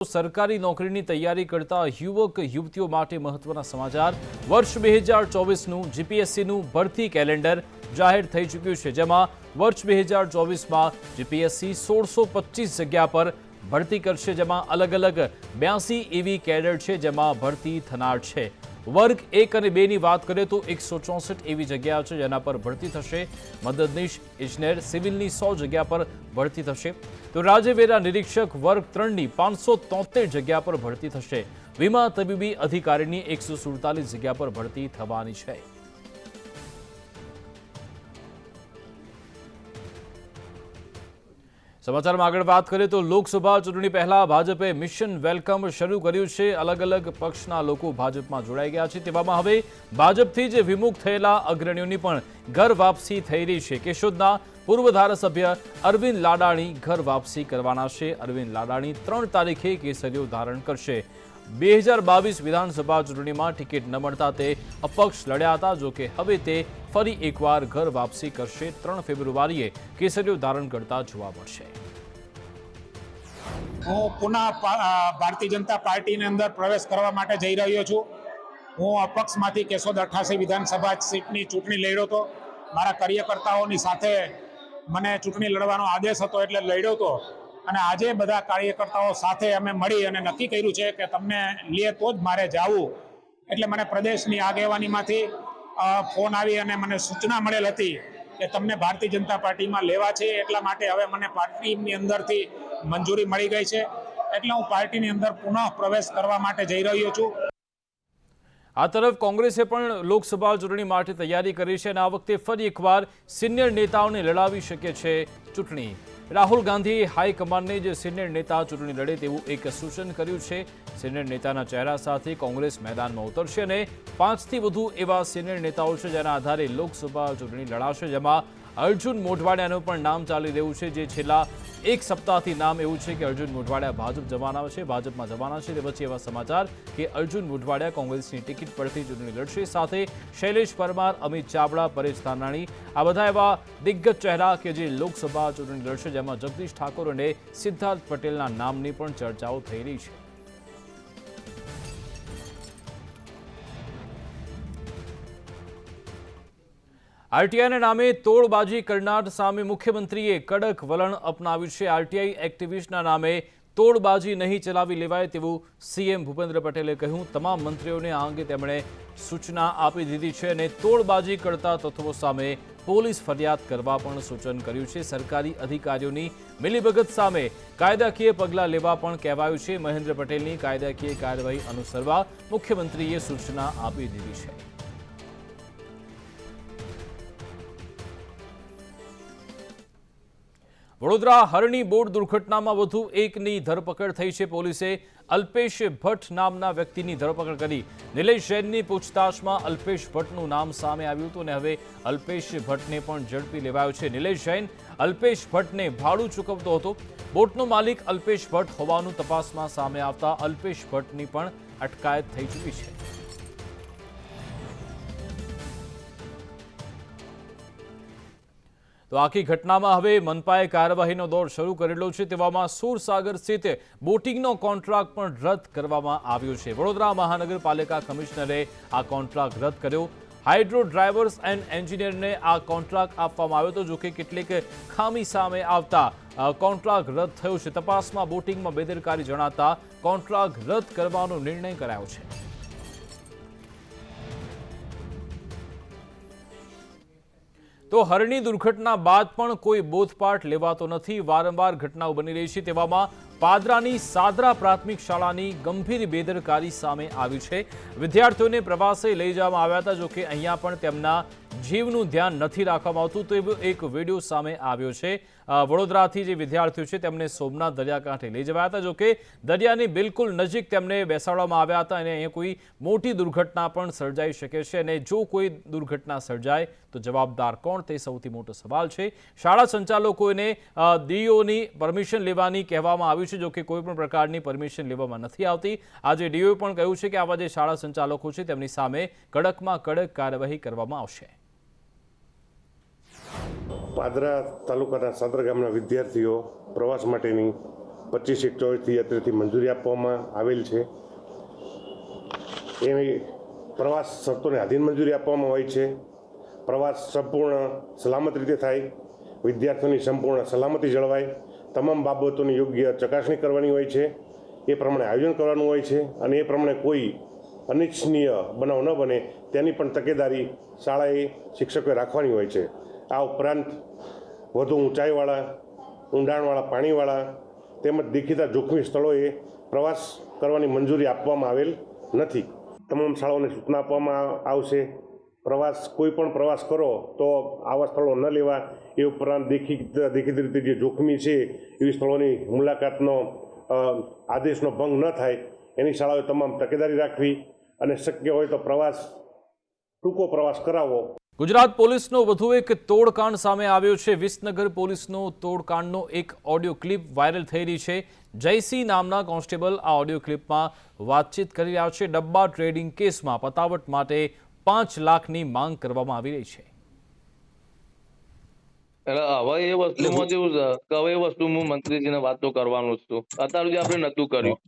સરકારી નોકરીની તૈયારી કરતા યુવક યુવતીઓ માટે મહત્વના સમાચાર। વર્ષ 2024નું જીપીએસસીનું ભરતી કેલેન્ડર જાહેર થઈ ચૂક્યું છે, જેમાં વર્ષ 2024માં જીપીએસસી 1625 જગ્યા પર ભરતી કરશે, જેમાં અલગ અલગ 82 એવી કેડર છે જેમાં ભરતી થનાર છે। વર્ગ 1 અને 2ની વાત કરીએ તો 164 એવી જગ્યા છે જેના પર ભરતી થશે। મદદનીશ ઇજનેર સિવિલની 100 જગ્યા પર ભરતી થશે, તો રાજ્યવેરા નિરીક્ષક વર્ગ 3ની 573 જગ્યા પર ભરતી થશે। વીમા તબીબી અધિકારીની 147 જગ્યા પર ભરતી થવાની છે। સમાચારમાં આગળ વાત કરીએ તો લોકસભા ચૂંટણી પહેલા ભાજપે મિશન વેલકમ શરૂ કર્યું છે। અલગ અલગ પક્ષના લોકો ભાજપમાં જોડાઈ ગયા છે, તેવામાં હવે ભાજપથી જ વિમુખ થયેલા અગ્રણીઓની પણ ઘર વાપસી થઈ રહી છે। કેશોદના પૂર્વ ધારાસભ્ય અરવિંદ લાડાણી ઘર વાપસી કરવાના છે। અરવિંદ લાડાણી 3 તારીખે કેસરીઓ ધારણ કરશે। 2022 વિધાનસભા ચૂંટણીમાં ટિકિટ ન મળતા તે અપક્ષ લડ્યા હતા, જોકે હવે તે ફરી એકવાર ઘર વાપસી કરશે। 3 ફેબ્રુઆરીએ કેસરીઓ ધારણ કરતા જોવા મળશે। હું પુનઃ ભારતીય જનતા પાર્ટીની અંદર પ્રવેશ કરવા માટે જઈ રહ્યો છું। હું અપક્ષમાંથી કેશોદ 88 વિધાનસભા સીટની ચૂંટણી લડ્યો હતો। મારા કાર્યકર્તાઓની સાથે મને ચૂંટણી લડવાનો આદેશ હતો એટલે લડ્યો હતો, અને આજે બધા કાર્યકર્તાઓ સાથે અમે મળી અને નક્કી કર્યું છે કે તમને લે તો જ મારે જવું। એટલે મને પ્રદેશની આગેવાનીમાંથી ફોન આવી અને મને સૂચના મળેલ હતી કે તમને ભારતીય જનતા પાર્ટીમાં લેવા છે, એટલા માટે હવે મને પાર્ટીની અંદરથી મંજૂરી મળી ગઈ છે, એટલે હું પાર્ટીની અંદર પુનઃ પ્રવેશ કરવા માટે જઈ રહ્યો છું। આ તરફ કોંગ્રેસે પણ લોકસભા ચૂંટણી માટે તૈયારી કરી છે અને આ વખતે ફરી એકવાર સિનિયર નેતાઓને લડાવી શકે છે ચૂંટણી। રાહુલ ગાંધીએ હાઈકમાન્ડને જ સિનિયર નેતા ચૂંટણી લડે તેવું એક સૂચન કર્યું છે। સિનિયર નેતાના ચહેરા સાથે કોંગ્રેસ મેદાનમાં ઉતરશે અને 5થી વધુ એવા સિનિયર નેતાઓ છે જેના આધારે લોકસભા ચૂંટણી લડાશે, જેમાં અર્જુન મોઢવાડિયાનું પણ નામ ચાલી રહ્યું છે, જે છેલ્લા એક સપ્તાહથી નામ એવું છે કે અર્જુન મોઢવાડિયા ભાજપમાં જવાના છે। તે પછી એવા સમાચાર કે અર્જુન મોઢવાડિયા કોંગ્રેસની ટિકિટ પરથી ચૂંટણી લડશે। સાથે શૈલેષ પરમાર, અમિત ચાવડા, પરેશ ધાનાણી, આ બધા એવા દિગ્ગજ ચહેરા કે જે લોકસભા ચૂંટણી લડશે, જેમાં જગદીશ ઠાકોર અને સિદ્ધાર્થ પટેલના નામની પણ ચર્ચાઓ થઈ રહી છે। આરટીઆઈના નામે તોડબાજી કરનાર સામે મુખ્યમંત્રીએ કડક વલણ અપનાવ્યું છે। આરટીઆઈ એક્ટિવિસ્ટના નામે તોડબાજી નહીં ચલાવી લેવાય તેવું સીએમ ભૂપેન્દ્ર પટેલે કહ્યું। તમામ મંત્રીઓને આ અંગે તેમણે સૂચના આપી દીધી છે અને તોડબાજી કરતા તત્વો સામે પોલીસ ફરિયાદ કરવા પણ સૂચન કર્યું છે। સરકારી અધિકારીઓની મિલીભગત સામે કાયદાકીય પગલાં લેવા પણ કહેવાયું છે। મહેન્દ્ર પટેલની કાયદાકીય કાર્યવાહી અનુસરવા મુખ્યમંત્રીએ સૂચના આપી દીધી છે। વડોદરા હરણી બોટ દુર્ઘટનામાં વધુ એકની ધરપકડ થઈ છે। પોલીસે અલ્પેશ ભટ્ટ નામના વ્યક્તિની ધરપકડ કરી। નિલેશ જૈનની પૂછતાછમાં અલ્પેશ ભટ્ટનું નામ સામે આવ્યું હતું અને હવે અલ્પેશ ભટ્ટને પણ ઝડપી લેવાયો છે। નિલેશ જૈન અલ્પેશ ભટ્ટને ભાડું ચૂકવતો હતો। બોટનો માલિક અલ્પેશ ભટ્ટ હોવાનું તપાસમાં સામે આવતા અલ્પેશ ભટ્ટની પણ અટકાયત થઈ ચૂકી છે। તો આખી ઘટનામાં હવે મનપાએ કાર્યવાહીનો દોર શરૂ કરેલો છે, તેવામાં સુરસાગર સ્થિત બોટિંગનો કોન્ટ્રાક્ટ પણ રદ કરવામાં આવ્યો છે। વડોદરા મહાનગરપાલિકા કમિશનરે આ કોન્ટ્રાક્ટ રદ કર્યો। હાઇડ્રો ડ્રાઇવર્સ એન્ડ એન્જિનિયરને આ કોન્ટ્રાક્ટ આપવામાં આવ્યો હતો, જોકે કેટલીક ખામી સામે આવતા કોન્ટ્રાક્ટ રદ થયો છે। તપાસમાં બોટિંગમાં બેદરકારી જણાતા કોન્ટ્રાક્ટ રદ કરવાનો નિર્ણય કરાયો છે। તો હરણી દુર્ઘટના બાદ પણ કોઈ બોધપાઠ લેવાતો નથી। વારંવાર ઘટનાઓ બની રહી છે, તેવામાં પાદરાની સાદરા પ્રાથમિક શાળાની ગંભીર બેદરકારી સામે આવી છે। વિદ્યાર્થીઓને પ્રવાસે લઈ જવામાં આવ્યા હતા, જોકે અહીંયા પણ તેમના જીવનું ધ્યાન નથી રાખવામાં આવતું, તો એવો એક વિડીયો સામે આવ્યો છે। વડોદરાથી જે વિદ્યાર્થીઓ છે તેમને સોમનાથ દરિયાકાંઠે લઈ જવાયા હતા, જોકે દરિયાની બિલકુલ નજીક તેમને બેસાડવામાં આવ્યા હતા અને અહીંયા કોઈ મોટી દુર્ઘટના પણ સર્જાઈ શકે છે અને જો કોઈ દુર્ઘટના સર્જાય તો જવાબદાર કોણ, તે સૌથી મોટો સવાલ છે। શાળા સંચાલકોને ડીઓની પરમિશન લેવાની કહેવામાં આવ્યું છે, જોકે કોઈ પણ પ્રકારની પરમિશન લેવામાં નથી આવતી। આજે ડીઓએ પણ કહ્યું છે કે આવા જે શાળા સંચાલકો છે તેમની સામે કડકમાં કડક કાર્યવાહી કરવામાં આવશે। પાદરા તાલુકાના સાદર ગામના વિદ્યાર્થીઓ પ્રવાસ માટેની 25/1/74થી મંજૂરી આપવામાં આવેલ છે. એ પ્રવાસ શરતોને આધીન મંજૂરી આપવામાં હોય છે. પ્રવાસ સંપૂર્ણ સલામત રીતે થાય, વિદ્યાર્થીઓની સંપૂર્ણ સલામતી જળવાય, તમામ બાબતોની યોગ્ય ચકાસણી કરવાની હોય છે. એ પ્રમાણે આયોજન કરવાનું હોય છે અને એ પ્રમાણે કોઈ અનિચ્છનીય બનાવ ન બને તેની પણ તકેદારી શાળાએ શિક્ષકોએ રાખવાની હોય છે. આ ઉપરાંત વધુ ઊંચાઈવાળા, ઊંડાણવાળા, પાણીવાળા તેમજ દેખીતા જોખમી સ્થળોએ પ્રવાસ કરવાની મંજૂરી આપવામાં આવેલ નથી. તમામ શાળાઓને સૂચના આપવામાં આવશે. કોઈ પણ પ્રવાસ કરો તો આવા સ્થળો ન લેવા. એ ઉપરાંત દેખીતી રીતે જે જોખમી છે એવી સ્થળોની મુલાકાતનો આદેશનો ભંગ ન થાય એની શાળાઓએ તમામ તકેદારી રાખવી અને શક્ય હોય તો ટૂંકો પ્રવાસ કરાવવો. ગુજરાત પોલીસનો વધુ એક તોડકાંડ સામે આવ્યો છે. વિસનગર પોલીસનો તોડકાંડનો એક ઓડિયો ક્લિપ વાયરલ થઈ રહી છે. જયસિંહ નામના કોન્સ્ટેબલ આ ઓડિયો ક્લિપમાં વાતચીત કરી રહ્યા છે. ડબ્બા ટ્રેડિંગ કેસમાં પતાવટ માટે 5 લાખની માંગ કરવામાં આવી રહી છે. એટલે હવે એ વસ્તુમાં જેવું છે કે હવે એ વસ્તુ હું મંત્રીજીને વાત તો કરવાનું જ છું. અત્યાર સુધી આપણે નતું કર્યું.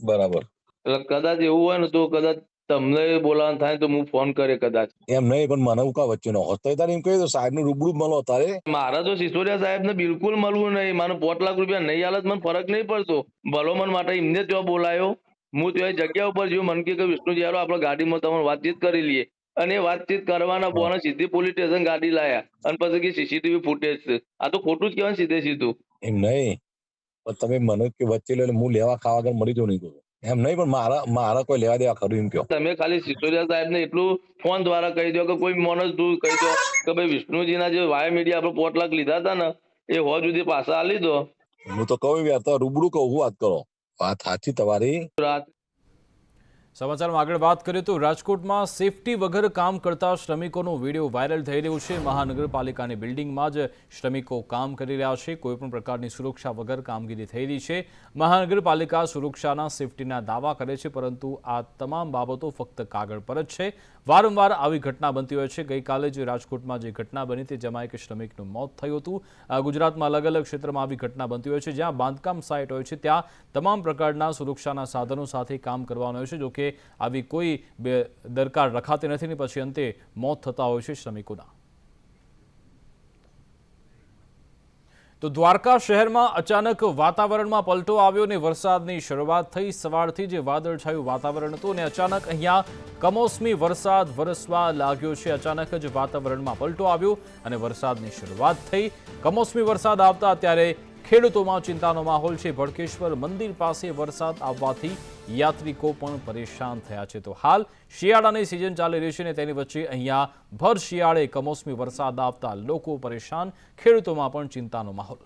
બરાબર. એટલે કદાચ એવું હોય ને તો કદાચ તમને બોલાવવાનું થાય તો હું ફોન કરે કદાચ. એમ નહીં, પણ મને ઉકા વચ્ચે નો હોત તારે એમ કહ્યું સાહેબ નું રૂબરૂ મળો તારે. મારા તો સિસોદિયા સાહેબ ને બિલકુલ મળવું નહીં. મને 5 લાખ રૂપિયા નહીં હાલત મને ફરક નહીં પડતો. ભલોમન માટે એમને ત્યાં બોલાયો. હું ત્યાં જગ્યા ઉપર જ્યું. મને કે વિષ્ણુજી યારો આપણે ગાડીમાં તમારે વાતચીત કરી લઈએ. અને વાતચીત કરવાના બોને સીધી પોલીસ સ્ટેશન ગાડી લાયા અને પછી કે સીસીટીવી ફૂટેજ છે. આ તો ખોટું જ કહેવાય સીધે સીધું. એમ નહીં, પણ તમે મને કે વચ્ચે લે હું લેવા ખાવા આગળ મળી જવું નહીં કહું એમ નહીં, પણ મારા કોઈ લેવા દેવા ખરું એમ કહો. તમે ખાલી સિસોદિયા સાહેબ ને એટલું ફોન દ્વારા કહી દો કે કોઈ માણસ તું કહી દો કે ભાઈ વિષ્ણુજીના જે વાય મીડિયા આપણે 5 લાખ લીધા હતા ને એ હોજ સુધી પાછા આલી દો. હું તો કહું યાર, તો રૂબરૂ કહું, વાત કરો. વાત સાચી તમારી. સમાચારમાં આગળ વાત કરીએ તો રાજકોટમાં સેફટી વગર કામ કરતા શ્રમિકોનો વિડીયો વાયરલ થઈ રહ્યો છે. મહાનગરપાલિકાની બિલ્ડિંગમાં જ શ્રમિકો કામ કરી રહ્યા છે. કોઈપણ પ્રકારની સુરક્ષા વગર કામગીરી થઈ રહી છે. મહાનગરપાલિકા સુરક્ષાના સેફટીના દાવા કરે છે, પરંતુ આ તમામ બાબતો ફક્ત કાગળ પર જ છે. વારંવાર આવી ઘટના બનતી હોય છે. ગઈકાલે જ રાજકોટમાં જે ઘટના બની તે જેમાં એક શ્રમિકનું મોત થયું હતું. ગુજરાતમાં અલગ અલગ ક્ષેત્રમાં આવી ઘટના બનતી હોય છે. જ્યાં બાંધકામ સાઇટ હોય છે ત્યાં તમામ પ્રકારના સુરક્ષાના સાધનો સાથે કામ કરવાનું હોય છે. જોકે આવી કોઈ દરકાર રખાતી નથી ને પછી અંતે મોત થતા હોય છે શ્રમિકોના. તો દ્વારકા શહેરમાં અચાનક વાતાવરણમાં પલટો આવ્યો અને વરસાદની શરૂઆત થઈ. સવારથી જે વાદળછાયું વાતાવરણ હતું અને અચાનક અહીંયા કમોસમી વરસાદ વરસવા લાગ્યો છે. અચાનક જ વાતાવરણમાં પલટો આવ્યો અને વરસાદની શરૂઆત થઈ. કમોસમી વરસાદ આવતા અત્યારે ખેડૂતોમાં ચિંતાનો માહોલ છે. ભડકેશ્વર મંદિર પાસે વરસાદ આવવાથી યાત્રિકો પણ પરેશાન થયા છે. તો હાલ શિયાળાની સિઝન ચાલી રહી છે અને તેની વચ્ચે અહીંયા ભર શિયાળે કમોસમી વરસાદ આવતા લોકો પરેશાન, ખેડૂતોમાં પણ ચિંતાનો માહોલ.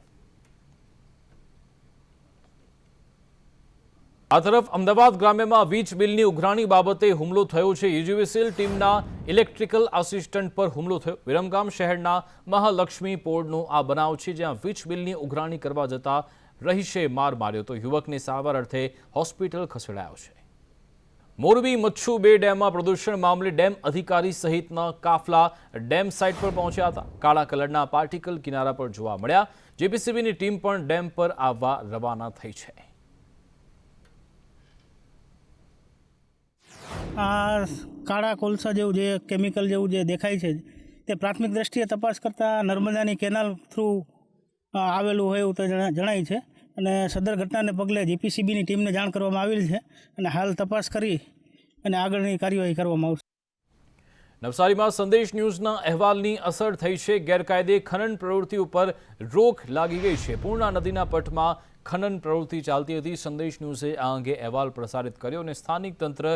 આ તરફ અમદાવાદ ગ્રામ્યમાં વીજ બિલની ઉઘરાણી બાબતે હુમલો થયો છે. યુજીવીસીએલ ટીમના ઇલેક્ટ્રિકલ આસિસ્ટન્ટ પર હુમલો થયો. વિરમગામ શહેરના મહાલક્ષ્મી પોળનો આ બનાવ છે, જ્યાં વીજ બિલની ઉઘરાણી કરવા જતા રહીશે માર માર્યો તો યુવકને સારવાર અર્થે હોસ્પિટલ ખસેડાયો છે. મોરબી મચ્છુ 2 ડેમમાં પ્રદૂષણ મામલે ડેમ અધિકારી સહિતના કાફલા ડેમ સાઇટ પર પહોંચ્યા હતા. કાળા કલરના પાર્ટિકલ કિનારા પર જોવા મળ્યા. જેપીસીબીની ટીમ પણ ડેમ પર આવવા રવાના થઈ છે. આ કાળા કોલસા જેવું જે કેમિકલ જેવું જે દેખાય છે તે પ્રાથમિક દ્રષ્ટિએ તપાસ કરતાં નર્મદાની કેનાલ થ્રુ આવેલું હોય એવું તો જણાય છે અને સદર ઘટનાને પગલે જીપીસીબીની ટીમને જાણ કરવામાં આવેલી છે અને હાલ તપાસ કરી અને આગળની કાર્યવાહી કરવામાં આવશે. નવસારીમાં સંદેશ ન્યૂઝના અહેવાલની અસર થઈ છે. ગેરકાયદે ખનન પ્રવૃત્તિ ઉપર રોક લાગી ગઈ છે. પૂર્ણા નદીના પટમાં ખનન પ્રવૃત્તિ ચાલતી હતી. સંદેશ ન્યૂઝે આ અંગે અહેવાલ પ્રસારિત કર્યો અને સ્થાનિક તંત્ર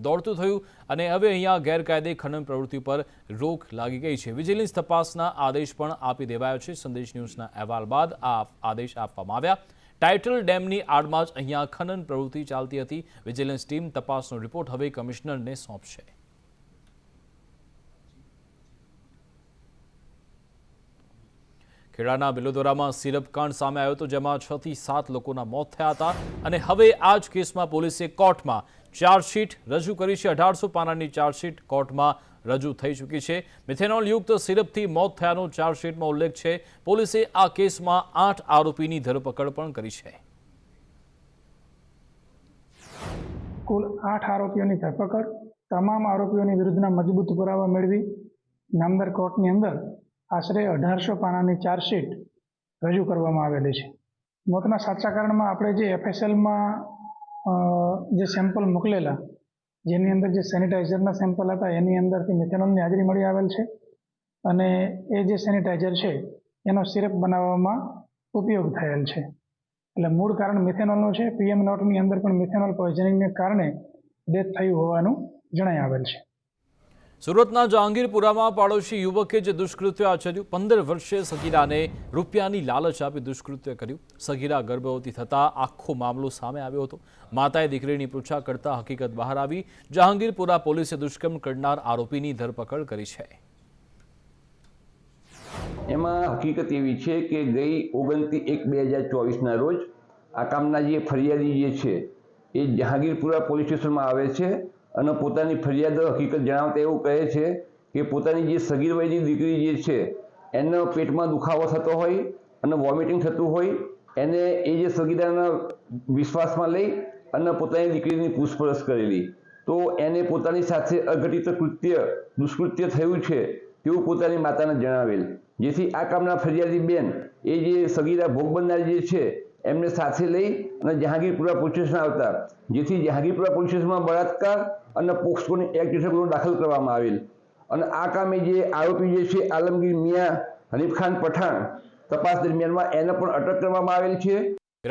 દોડતું થયું અને હવે અહીંયા ગેરકાયદે ખનન પ્રવૃત્તિ પર રોક લાગી ગઈ છે. વિજિલન્સ તપાસના આદેશ પણ આપી દેવાયો છે. સંદેશ ન્યૂઝના અહેવાલ બાદ આ આદેશ આપવામાં આવ્યા. ટાઇટલ ડેમની આડમાં જ અહીંયા ખનન પ્રવૃત્તિ ચાલતી હતી. વિજિલન્સ ટીમ તપાસનો રિપોર્ટ હવે કમિશનરને સોંપશે. ખેડાના બિલોદરામાં સિરપ કાંડ સામે આવ્યો હતો, જેમાં 6 થી 7 લોકોના મોત થયા હતા અને હવે આ જ કેસમાં પોલીસે કોર્ટમાં ચાર્જશીટ રજૂ કરી છે. 1800 પાનાની ચાર્જશીટ કોર્ટમાં રજૂ થઈ ચૂકી છે. મિથેનોલ યુક્ત સિરપથી મોત થયાનો ચાર્જશીટમાં ઉલ્લેખ છે. પોલીસે આ કેસમાં 8 આરોપીની ધરપકડ પણ કરી છે. કુલ 8 આરોપીઓની ધરપકડ, તમામ આરોપીઓની વિરુદ્ધના મજબૂત પુરાવા મેળવી નામદાર કોર્ટની અંદર આશરે 1800 પાનાની ચાર્જશીટ રજૂ કરવામાં આવેલી છે. મોતના સાચા કારણમાં આપણે જે FSLમાં જે સેમ્પલ મોકલેલા, જેની અંદર જે સેનિટાઈઝરના સેમ્પલ હતા એની અંદરથી મિથેનોલની હાજરી મળી આવેલ છે અને એ જે સેનિટાઈઝર છે એનો સિરપ બનાવવામાં ઉપયોગ થયેલ છે. એટલે મૂળ કારણ મિથેનોલનું છે. PM નોટની અંદર પણ મિથેનોલ પોઈઝનિંગને કારણે ડેથ થયું હોવાનું જણાઈ આવેલ છે. સુરતના જહાંગીરપુરામાં પાડોશી યુવકે જે દુષ્કૃત્ય આચર્યું, 15 વર્ષીય સગીરાને રૂપિયાની લાલચ આપી દુષ્કૃત્ય કર્યું. સગીરા ગર્ભવતી થતાં આખો મામલો સામે આવ્યો હતો. માતાએ દીકરીની પૃચ્છા કરતા હકીકત બહાર આવી. જહાંગીરપુરા પોલીસે દુષ્કર્મ કરનાર આરોપીની ધરપકડ કરી છે. એમાં હકીકત એવી છે કે ગઈ 29/1/2024ના રોજ આ કામના જે ફરિયાદી જે છે એ જહાંગીરપુરા પોલીસ સ્ટેશનમાં આવે છે અને પોતાની ફરિયાદ હકીકત જણાવતા એવું કહે છે કે પોતાની જે સગીર વયની દીકરી જે છે એનો પેટમાં દુખાવો થતો હોય અને વોમિટિંગ થતું હોય, એને એ જે સગીરાના વિશ્વાસમાં લઈ અને પોતાની દીકરીની પૂછપરછ કરેલી, તો એને પોતાની સાથે અઘટિત દુષ્કૃત્ય થયું છે તેવું પોતાની માતાને જણાવેલ. જેથી આ કામના ફરિયાદી બેન એ જે સગીરા ભોગ બનનાર જે છે એમને સાથે લઈ અને જહાંગીરપુરા પોલીસ સ્ટેશન આવતા, જેથી જહાંગીરપુરા પોલીસ સ્ટેશનમાં બળાત્કાર અને પોક્સોની એક્ટ હેઠળ ગુનો દાખલ કરવામાં આવેલ. અને આ કામે જે આરોપી જે છે આલમગીર મિયા હનીફખાન પઠાણ, તપાસ દરમિયાનમાં એને પણ અટક કરવામાં આવેલ છે.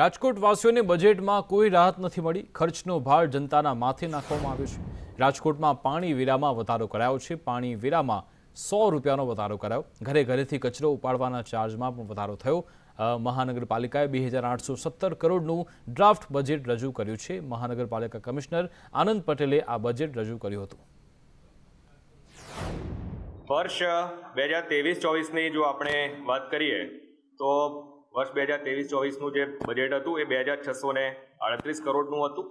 રાજકોટવાસીઓને બજેટમાં કોઈ રાહત નથી મળી. ખર્ચનો ભાર જનતાના માથે નાખવામાં આવ્યો છે. રાજકોટમાં પાણી વેરામાં વધારો કરાયો છે. પાણી વેરામાં 100 રૂપિયાનો વધારો કરાયો. ઘરે ઘરેથી કચરો ઉપાડવાના ચાર્જમાં પણ વધારો થયો. મહાનગરપાલિકાએ 2817 કરોડનું ડ્રાફ્ટ બજેટ રજૂ કર્યું છે. મહાનગરપાલિકા કમિશનર આનંદ પટેલે આ બજેટ રજૂ કર્યું હતું. વર્ષ 2023-24ની જો આપણે વાત કરીએ તો વર્ષ 2023-24નું જે બજેટ હતું એ 2638 કરોડનું હતું.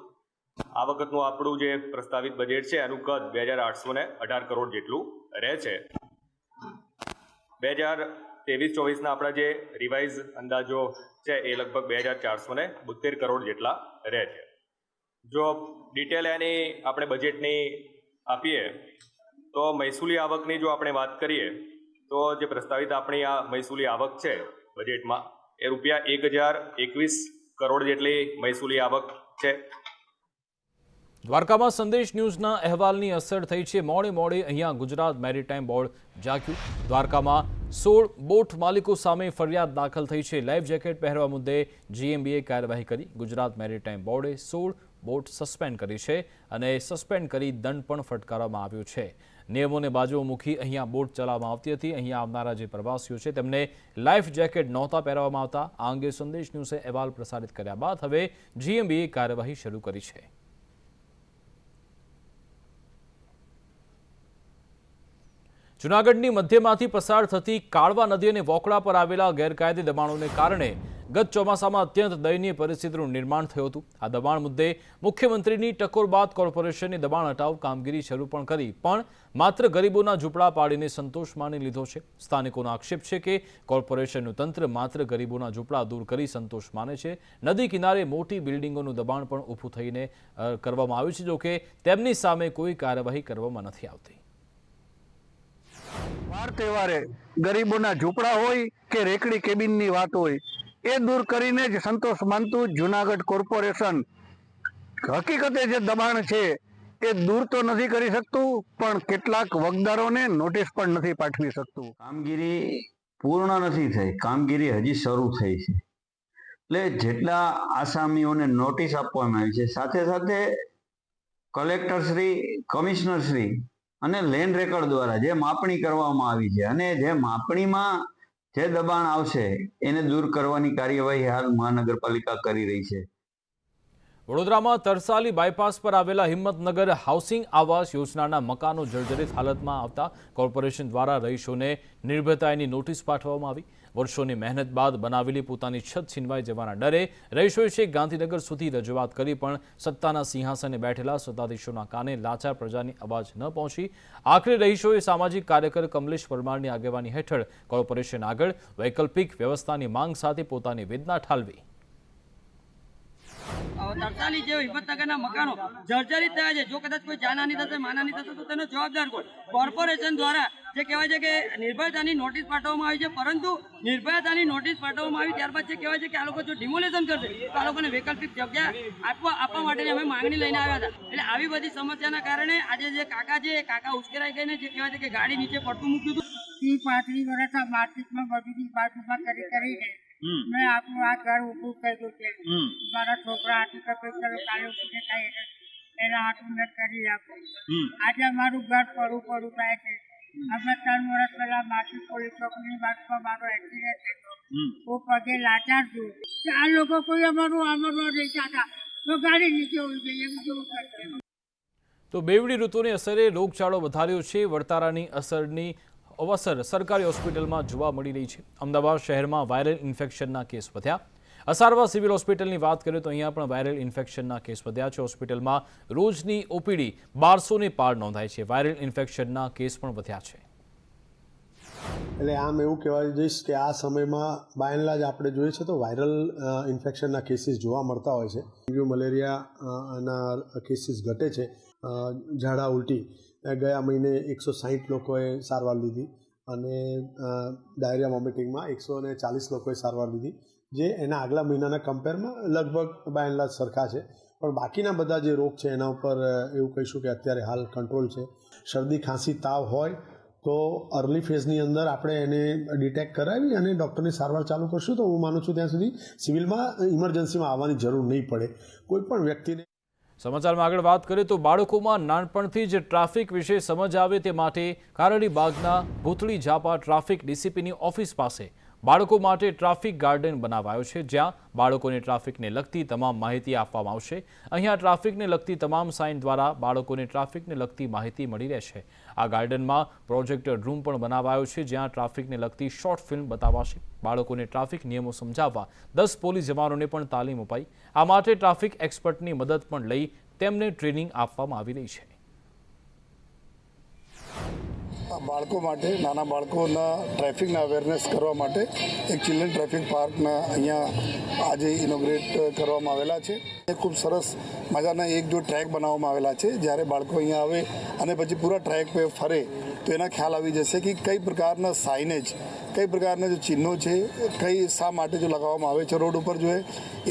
આ વખતનું આપણું જે પ્રસ્તાવિત બજેટ છે એનું કદ 2818 કરોડ જેટલું રહે છે. 2023-24ના આપણા જે રિવાઇઝ અંદાજો છે એ લગભગ 2472 કરોડ જેટલા રહે છે. જો ડિટેલ એની આપણે બજેટની આપીએ તો મહેસૂલી આવકની જો આપણે વાત કરીએ તો જે પ્રસ્તાવિત આપણી આ મહેસૂલી આવક છે બજેટમાં એ રૂપિયા 1021 કરોડ જેટલી મહેસૂલી આવક છે. દ્વારકામાં સંદેશ ન્યૂઝના અહેવાલની અસર થઈ છે. મોડે અહીંયા ગુજરાત મેરીટાઈમ બોર્ડ જાગ્યું. દ્વારકામાં 16 બોટ માલિકો સામે ફરિયાદ દાખલ થઈ છે. લાઈફ જેકેટ પહેરવા મુદ્દે GMBએ કાર્યવાહી કરી. ગુજરાત મેરીટાઈમ બોર્ડે 16 બોટ સસ્પેન્ડ કરી છે અને સસ્પેન્ડ કરી દંડ પણ ફટકારવામાં આવ્યો છે. નિયમોને બાજુમાં મૂકી અહીંયા બોટ ચલાવવામાં આવતી હતી. અહીંયા આવનારા જે પ્રવાસીઓ છે તેમને લાઈફ જેકેટ નહોતા પહેરવામાં આવતા. આ અંગે સંદેશ ન્યૂઝે અહેવાલ પ્રસારિત કર્યા બાદ હવે GMBએ કાર્યવાહી શરૂ કરી છે. જૂનાગઢની મધ્યમાંથી પસાર થતી કાળવા નદી અને વોકળા પર આવેલા ગેરકાયદે દબાણોને કારણે ગત ચોમાસામાં અત્યંત દયનીય પરિસ્થિતિનું નિર્માણ થયું હતું. આ દબાણ મુદ્દે મુખ્યમંત્રીની ટકોર બાદ કોર્પોરેશને દબાણ હટાવ કામગીરી શરૂ પણ કરી, પણ માત્ર ગરીબોના ઝૂંપડા પાડીને સંતોષ માની લીધો છે. સ્થાનિકોનો આક્ષેપ છે કે કોર્પોરેશનનું તંત્ર માત્ર ગરીબોના ઝૂંપડા દૂર કરી સંતોષ માને છે. નદી કિનારે મોટી બિલ્ડિંગોનું દબાણ પણ ઊભું થઈને કરવામાં આવ્યું છે, જોકે તેમની સામે કોઈ કાર્યવાહી કરવામાં નથી આવતી. વાર તહેવારે ગરીબોના ઝૂંપડા હોય કે રેકડી કેબિનની વાત હોય એ દૂર કરીને જ સંતોષ માનતું જુનાગઢ કોર્પોરેશન હકીકતે જે દબાણ છે એ દૂર તો નથી કરી શકતું, પણ કેટલાક વગદારોને નોટિસ પણ નથી પાઠવી શકતું. કામગીરી પૂર્ણ નથી થઈ, કામગીરી હજી શરૂ થઈ છે. એટલે જેટલા આસામીઓને નોટિસ આપવામાં આવી છે, સાથે સાથે કલેક્ટરશ્રી, કમિશનરશ્રી અને લેન્ડ રેકર્ડ દ્વારા જે માપણી કરવામાં આવી છે અને જે માપણીમાં જે દબાણ આવશે એને દૂર કરવાની કાર્યવાહી હાલ મહાનગરપાલિકા કરી રહી છે. વડોદરામાં તરસાલી બાયપાસ પર આવેલા હિંમતનગર હાઉસિંગ આવાસ યોજનાના મકાનો જર્જરિત હાલતમાં આવતા કોર્પોરેશન દ્વારા રહીશોને નિર્ભયતાની નોટિસ પાઠવવામાં આવી. વર્ષોની મહેનત બાદ બનાવેલી પોતાની છત છીનવાઈ જવાના ડરે રહીશોએ છેક ગાંધીનગર સુધી રજૂઆત કરી, પણ સત્તાના સિંહાસને બેઠેલા સત્તાધીશોના કાને લાચાર પ્રજાની અવાજ ન પહોંચી. આખરે રહીશોએ સામાજિક કાર્યકર કમલેશ પરમારની આગેવાની હેઠળ કોર્પોરેશન આગળ વૈકલ્પિક વ્યવસ્થાની માંગ સાથે પોતાની વેદના ઠાલવી. તરસાલી જે હિંમતનગરના મકાનો જર્જરિત થયા છે, જો કદાચ કોઈ જાનહાની થશે, માનહાની થશે તો તેનો જવાબદાર કોણ? કોર્પોરેશન દ્વારા જે કહેવાય છે કે નિર્ભયતાની નોટિસ પાઠવવામાં આવી છે, પરંતુ નિર્ભયતાની નોટિસ પાઠવવામાં આવી ત્યારબાદ જે કહેવાય છે કે આ લોકો જો ડિમોલેશન કરશે તો આ લોકોને વૈકલ્પિક જગ્યા આપવા માટેની અમે માંગણી લઈને આવ્યા હતા. એટલે આવી બધી સમસ્યાના કારણે આજે જે કાકા છે એ કાકા ઉશ્કેરાઈ ગઈને જે કહેવાય છે કે ગાડી નીચે પડતું મૂક્યું હતું. 35 વર્ષ માર્કેટમાં બધું બાજુમાં કરીને મેં આપણું આ ઘર ઊભું કર્યું છે. મારા છોકરા હાથું કપે કરો કાલે ઉઠીને થાય એના હાથું મેં કરી આપું. આજે મારું ઘર પડું થાય છે. અમે 3 વર્ષ પહેલા માર્કેટ પોલીસ ચોકની બાજુમાં મારો એક્સિડન્ટ થયો. હું પગે લાચાર છું. આ લોકો કોઈ અમારું નહીં ચાહતા તો ગાડી નીચે હોવી જોઈએ એમ કેવું કરશે. તો બેવડી ઋતુની અસરે રોગચાળો વધાર્યો છે. વર્તારાની અસરની અવસર સરકારી હોસ્પિટલમાં જોવા મળી રહી છે. અમદાવાદ શહેરમાં વાયરલ ઇન્ફેક્શનના કેસ વધ્યા. અસારવા સિવિલ હોસ્પિટલની વાત કરીએ તો અહીંયા પણ વાયરલ ઇન્ફેક્શનના કેસ વધ્યા છે. હોસ્પિટલમાં રોજની ઓપીડી 1200 ને પાર નોંધાય છે. વાયરલ ઇન્ફેક્શનના કેસ પણ વધ્યા છે. એટલે આમ એવું કહેવાય જઈશ કે આ સમયમાં બાય એન્ડ લાર્જ આપણે જોઈએ છે તો વાયરલ ઇન્ફેક્શનના કેસીસ જોવા મળતા હોય છે. ડેન્ગ્યુ મલેરિયાના કેસીસ ઘટે છે. ઝાડા ઉલટી ગયા મહિને 160 લોકોએ સારવાર લીધી અને ડાયરિયા વોમિટિંગમાં 140 લોકોએ સારવાર લીધી, જે એના આગલા મહિનાના કમ્પેરમાં લગભગ બાય એન્ડ લાર્જ સરખા છે. પણ બાકીના બધા જે રોગ છે એના ઉપર એવું કહીશું કે અત્યારે હાલ કંટ્રોલ છે. શરદી ખાંસી તાવ હોય તો અર્લી ફેઝની અંદર આપણે એને ડિટેક્ટ કરાવી અને ડૉક્ટરની સારવાર ચાલુ કરશું તો હું માનું છું ત્યાં સુધી સિવિલમાં ઇમરજન્સીમાં આવવાની જરૂર નહીં પડે કોઈ પણ વ્યક્તિને. સમાચારમાં આગળ વાત કરીએ તો બાળકોમાં નાનપણથી જ ટ્રાફિક વિશે સમજ આવે તે માટે કારડીબાગના ભૂતળી ઝાપા ટ્રાફિક ડીસીપીની ઓફિસ પાસે બાળકો માટે ટ્રાફિક ગાર્ડન બનાવાયો છે, જ્યાં બાળકોને ટ્રાફિકને લગતી તમામ માહિતી આપવામાં આવશે. અહીંયા ટ્રાફિકને લગતી તમામ સાઇન દ્વારા બાળકોને ટ્રાફિકને લગતી માહિતી મળી રહેશે. આ ગાર્ડનમાં પ્રોજેક્ટર રૂમ પણ બનાવાયો છે, જ્યાં ટ્રાફિકને લગતી શોર્ટ ફિલ્મ બતાવાશે. બાળકોને ટ્રાફિક નિયમો સમજાવવા 10 પોલીસ જવાનોને પણ તાલીમ અપાઈ. આ માટે ટ્રાફિક એક્સપર્ટની મદદ પણ લઈ તેમને ટ્રેનિંગ આપવામાં આવી રહી છે. બાળકો માટે નાના બાળકોના ટ્રાફિકના અવેરનેસ કરવા માટે એક ચિલ્ડ્રન ટ્રાફિક પાર્કના અહીંયા આજે ઇનોગ્રેટ કરવામાં આવેલા છે. એ ખૂબ સરસ મજાના એક જો ટ્રેક બનાવવામાં આવેલા છે. જ્યારે બાળકો અહીંયા આવે અને પછી પૂરા ટ્રેક પર ફરે તો એના ખ્યાલ આવી જશે કે કઈ પ્રકારના સાઇનેજ, કઈ પ્રકારના જે ચિહ્નો છે, કઈ શા માટે જો લગાવવામાં આવે છે રોડ ઉપર જો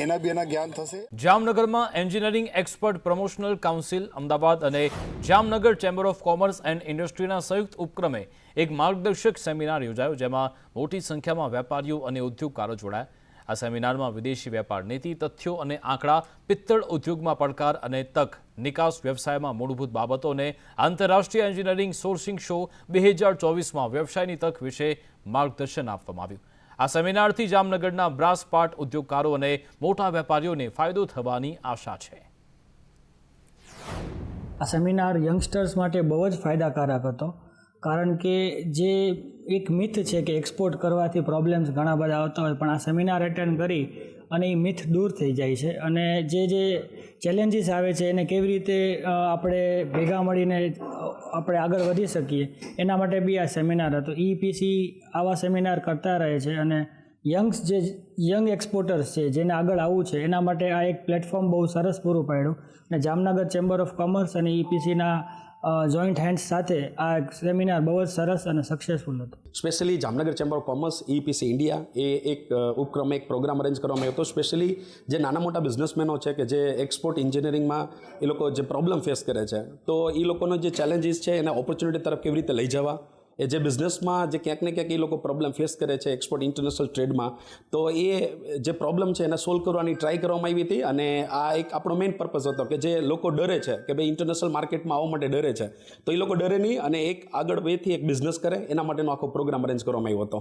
એના બી એના જ્ઞાન થશે. જામનગરમાં engineering expert promotional council Ahmedabad અને Jamnagar chamber of commerce and ઇન્ડસ્ટ્રીના સંયુક્ત ઉપક્રમે એક માર્ગદર્શક સેમિનાર યોજાયો, જેમાં મોટી સંખ્યામાં વેપારીઓ અને ઉદ્યોગકારો જોડાયા. આ સેમિનારમાં વિદેશી વેપાર નીતિ, તથ્યો અને આંકડા, પિત્તળ ઉદ્યોગમાં પડકાર અને તક, નિકાસ વ્યવસાયમાં મૂળભૂત બાબતો અને આંતરરાષ્ટ્રીય એન્જિનિયરિંગ સોર્સિંગ શો 2024માં વ્યવસાયની તક વિશે માર્ગદર્શન આપવામાં આવ્યું. આ સેમિનારથી જામનગરના બ્રાસ પાર્ટ ઉદ્યોગકારો અને મોટા વેપારીઓને ફાયદો થવાની આશા છે. આ સેમિનાર યંગસ્ટર્સ માટે બહુ જ ફાયદાકારક હતો, કારણ કે જે એક મિથ છે કે એક્સપોર્ટ કરવાથી પ્રોબ્લેમ્સ ઘણા બધા આવતા હોય, પણ આ સેમિનાર એટેન્ડ કરી અને એ મિથ દૂર થઈ જાય છે. અને જે ચેલેન્જીસ આવે છે એને કેવી રીતે આપણે ભેગા મળીને આપણે આગળ વધી શકીએ એના માટે બી આ સેમિનાર હતો. EPC આવા સેમિનાર કરતા રહે છે અને યંગ એક્સપોર્ટર્સ છે જેને આગળ આવવું છે એના માટે આ એક પ્લેટફોર્મ બહુ સરસ પૂરું પાડ્યું. અને જામનગર ચેમ્બર ઓફ કોમર્સ અને EPCના જોઈન્ટ હેન્ડ્સ સાથે આ સેમિનાર બહુ જ સરસ અને સક્સેસફુલ હતો. Specially Jamnagar chamber of commerce, EPC India એ એક ઉપક્રમે એક પ્રોગ્રામ અરેન્જ કરવામાં આવ્યો હતો. સ્પેશિયલી જે નાના મોટા બિઝનેસમેનો છે કે જે એક્સપોર્ટ એન્જિનિયરિંગમાં એ લોકો જે પ્રોબ્લેમ ફેસ કરે છે, તો એ લોકોનો જે ચેલેન્જીસ છે એને ઓપોર્ચ્યુનિટી તરફ કેવી રીતે લઈ જવા, એ જે બિઝનેસમાં જે ક્યાંક ને ક્યાંક એ લોકો પ્રોબ્લેમ ફેસ કરે છે એક્સપોર્ટ ઇન્ટરનેશનલ ટ્રેડમાં, તો એ જે પ્રોબ્લેમ છે એને સોલ્વ કરવાની ટ્રાય કરવામાં આવી હતી. અને આ એક આપણો મેઇન પર્પઝ હતો કે જે લોકો ડરે છે કે ભાઈ ઇન્ટરનેશનલ માર્કેટમાં આવવા માટે ડરે છે, તો એ લોકો ડરે નહીં અને એક આગળ વેથી એક બિઝનેસ કરે એના માટેનો આખો પ્રોગ્રામ અરેન્જ કરવામાં આવ્યો હતો.